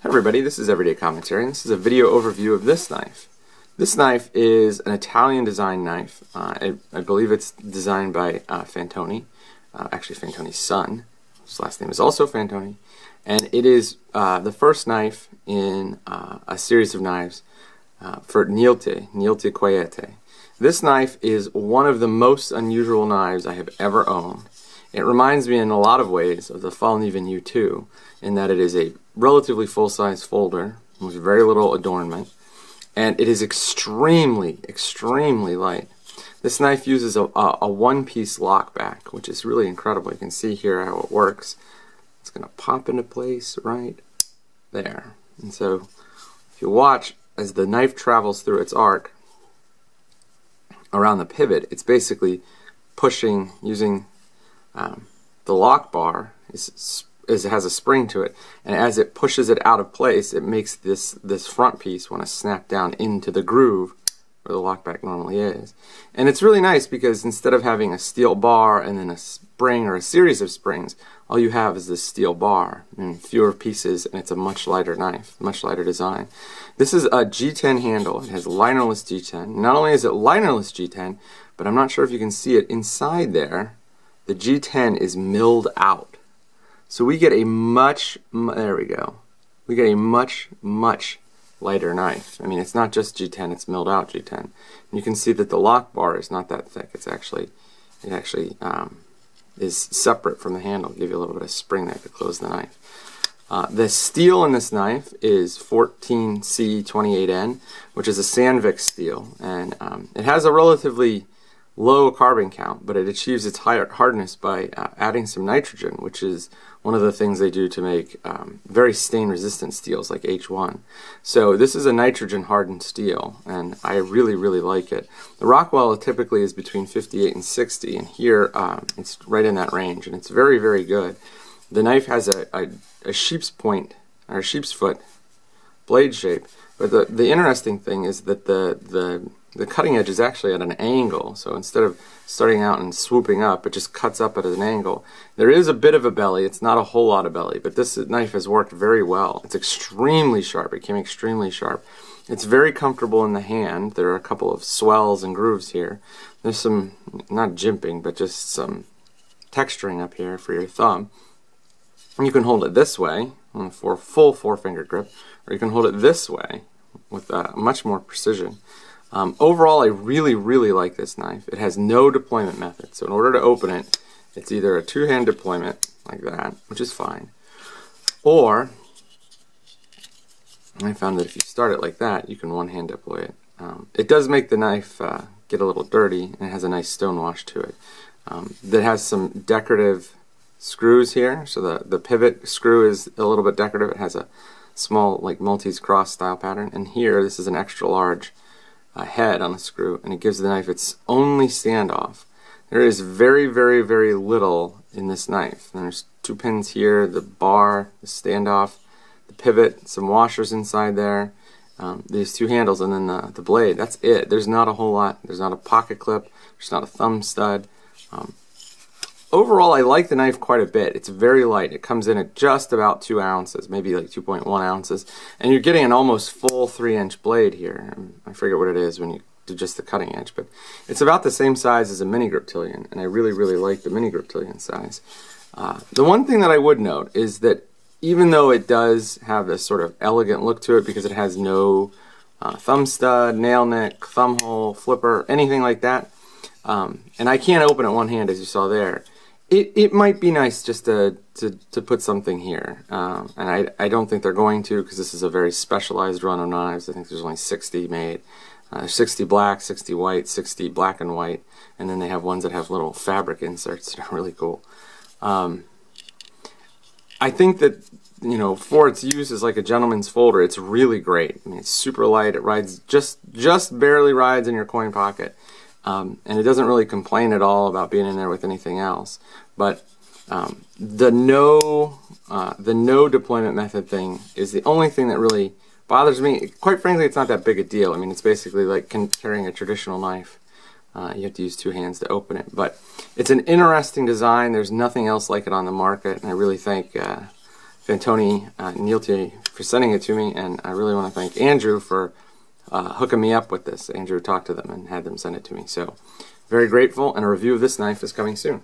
Hi everybody, this is Everyday Commentary, and this is a video overview of this knife. This knife is an Italian design knife. I believe it's designed by Fantoni, actually Fantoni's son. His last name is also Fantoni, and it is the first knife in a series of knives for Nilte Quiete. This knife is one of the most unusual knives I have ever owned. It reminds me in a lot of ways of the Fallkniven U2 in that it is a relatively full-size folder with very little adornment, and it is extremely light. This knife uses a one-piece lock back, which is really incredible. You can see here how it works. It's going to pop into place right there. And so if you watch as the knife travels through its arc around the pivot, it's basically pushing using the lock bar it has a spring to it, and as it pushes it out of place, it makes this front piece want to snap down into the groove where the lock back normally is. And it's really nice because instead of having a steel bar and then a spring or a series of springs, all you have is this steel bar and fewer pieces, and it's a much lighter knife, much lighter design. This is a G10 handle. It has linerless G10. Not only is it linerless G10, but I'm not sure if you can see it inside there. The G10 is milled out. So we get a there we go. We get a much lighter knife. I mean, it's not just G10, it's milled out G10. And you can see that the lock bar is not that thick. It actually is separate from the handle. Give you a little bit of spring there to close the knife. The steel in this knife is 14C28N, which is a Sandvik steel, and it has a relatively low carbon count, but it achieves its higher hardness by adding some nitrogen, which is one of the things they do to make very stain resistant steels like H1. So this is a nitrogen hardened steel, and I really like it. The Rockwell typically is between 58 and 60, and here it's right in that range, and it's very good. The knife has a sheep's point or sheep's foot blade shape, but the interesting thing is that the cutting edge is actually at an angle, so instead of starting out and swooping up, it just cuts up at an angle. There is a bit of a belly, it's not a whole lot of belly, but this knife has worked very well. It's extremely sharp, it came extremely sharp. It's very comfortable in the hand. There are a couple of swells and grooves here. There's some, not jimping, but just some texturing up here for your thumb. And you can hold it this way for a full four-finger grip, or you can hold it this way with much more precision. Overall, I really like this knife. It has no deployment method, so in order to open it, it's either a two-hand deployment like that, which is fine, or I found that if you start it like that, you can one-hand deploy it. It does make the knife get a little dirty, and it has a nice stone wash to it. That has some decorative screws here, so the pivot screw is a little bit decorative. It has a small like Maltese cross style pattern, and here this is an extra large head on a screw, and it gives the knife its only standoff. There is very little in this knife. There's two pins here, the bar, the standoff, the pivot, some washers inside there, these two handles, and then the blade. That's it. There's not a whole lot. There's not a pocket clip. There's not a thumb stud. Overall, I like the knife quite a bit. It's very light. It comes in at just about 2 ounces, maybe like 2.1 ounces, and you're getting an almost full 3-inch blade here. I forget what it is when you do just the cutting edge, but it's about the same size as a mini griptilian, and I really like the mini griptilian size. The one thing that I would note is that even though it does have this sort of elegant look to it because it has no thumb stud, nail nick, thumb hole, flipper, anything like that, and I can't open it one hand as you saw there, it might be nice just to put something here, and I don't think they're going to, because this is a very specialized run of knives. I think there's only 60 made. There's 60 black, 60 white, 60 black and white, and then they have ones that have little fabric inserts that are really cool. I think that, you know, for its use as like a gentleman's folder, it's really great. I mean, it's super light. It rides just barely rides in your coin pocket. And it doesn't really complain at all about being in there with anything else. But the no deployment method thing is the only thing that really bothers me. Quite frankly, it's not that big a deal. I mean, it's basically like carrying a traditional knife. You have to use two hands to open it. But it's an interesting design. There's nothing else like it on the market, and I really think Fantoni Nilte for sending it to me, and I really want to thank Andrew for hooking me up with this. Andrew talked to them and had them send it to me. So very grateful, and a review of this knife is coming soon.